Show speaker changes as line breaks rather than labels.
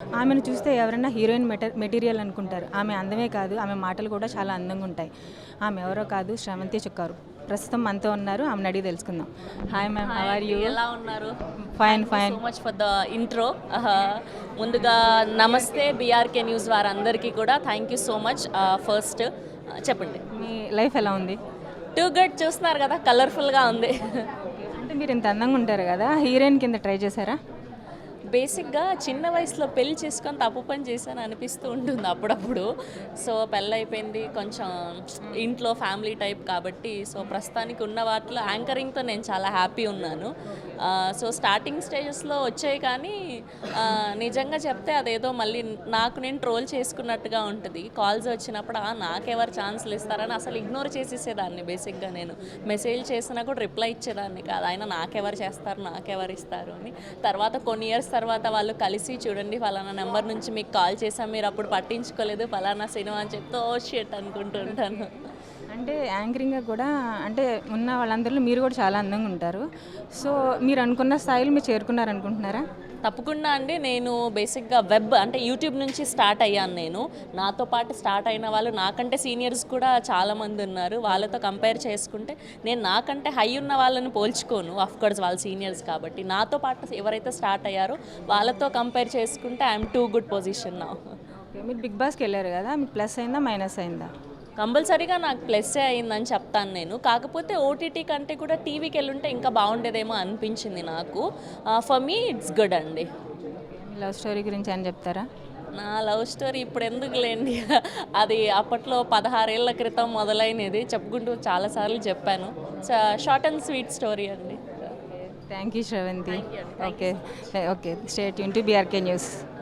ఆమెను చూస్తే ఎవరైనా హీరోయిన్ మెటీరియల్ అనుకుంటారు. ఆమె అందమే కాదు, ఆమె మాటలు కూడా చాలా అందంగా ఉంటాయి. ఆమె ఎవరో కాదు, శ్రవంతి చుక్కారు. ప్రస్తుతం మనతో ఉన్నారు, ఆమెను అడిగి తెలుసుకుందాం. Hi ma'am, how are you?
ఎలా ఉన్నారు?
Fine fine.
So much for the intro. ముందుగా నమస్తే బీఆర్కే న్యూస్ వారందరికీ కూడా thank you so much. First చెప్పండి.
మీ లైఫ్ ఎలా ఉంది?
Too good. చూస్తున్నారు కదా, కలర్ఫుల్గా ఉంది.
అంటే మీరు ఇంత అందంగా ఉంటారు కదా, హీరోయిన్ కింద ట్రై చేశారా?
బేసిక్గా చిన్న వయసులో పెళ్లి చేసుకొని తప్పు పని చేశాను అనిపిస్తూ ఉంటుంది అప్పుడప్పుడు. సో పెళ్ళి అయిపోయింది, కొంచెం ఇంట్లో ఫ్యామిలీ టైప్ కాబట్టి సో ప్రస్తుతానికి ఉన్న వాటిలో యాంకరింగ్తో నేను చాలా హ్యాపీ ఉన్నాను. సో స్టార్టింగ్ స్టేజెస్లో వచ్చాయి కానీ నిజంగా చెప్తే అదేదో మళ్ళీ నాకు నేను ట్రోల్ చేసుకున్నట్టుగా ఉంటుంది. కాల్స్ వచ్చినప్పుడు నాకెవరు ఛాన్స్లు ఇస్తారని అసలు ఇగ్నోర్ చేసేసేదాన్ని. బేసిక్గా నేను మెసేజ్ చేసినా కూడా రిప్లై ఇచ్చేదాన్ని కాదు. ఆయన నాకెవరు చేస్తారు, నాకెవరు ఇస్తారు అని. తర్వాత కొన్ని ఇయర్స్ తర్వాత వాళ్ళు కలిసి చూడండి ఫలానా నెంబర్ నుంచి మీకు కాల్ చేసాం, మీరు అప్పుడు పట్టించుకోలేదు, ఫలానా సినిమా అని చెప్తే ఓ షిట్ అనుకుంటుంటాను.
అంటే యాంకరింగ్గా కూడా అంటే ఉన్న వాళ్ళందరిలో మీరు కూడా చాలా అందంగా ఉంటారు. సో మీరు అనుకున్న స్థాయిలో మీరు చేరుకున్నారనుకుంటున్నారా?
తప్పకుండా అండి. నేను బేసిక్గా వెబ్ అంటే యూట్యూబ్ నుంచి స్టార్ట్ అయ్యాను. నేను నాతో పాటు స్టార్ట్ అయిన వాళ్ళు నాకంటే సీనియర్స్ కూడా చాలామంది ఉన్నారు. వాళ్ళతో కంపేర్ చేసుకుంటే నేను నాకంటే హై ఉన్న వాళ్ళని పోల్చుకోను. అఫ్కోర్స్ వాళ్ళు సీనియర్స్ కాబట్టి. నాతో పాటు ఎవరైతే స్టార్ట్ అయ్యారో వాళ్ళతో కంపేర్ చేసుకుంటే ఐఎమ్ టూ గుడ్ పొజిషన్ నా.
ఓకే, మీరు బిగ్ బాస్కి వెళ్ళారు కదా, మీకు ప్లస్ అయిందా మైనస్ అయిందా?
కంపల్సరీగా నాకు ప్లస్సే అయిందని చెప్తాను నేను. కాకపోతే ఓటీటీ కంటే కూడా టీవీకి వెళ్ళుంటే ఇంకా బాగుండేదేమో అనిపించింది నాకు. ఫర్ మీ ఇట్స్ గుడ్ అండి.
మీ లవ్ స్టోరీ గురించి అని చెప్తారా?
నా లవ్ స్టోరీ ఇప్పుడు ఎందుకులేండి, అది అప్పట్లో 16 ఏళ్ల క్రితం మొదలైనది. చెప్పుకుంటూ చాలాసార్లు చెప్పాను. షార్ట్ అండ్ స్వీట్ స్టోరీ అండి.
Thank you Sravanthi. Okay okay, stay tune to BRK news.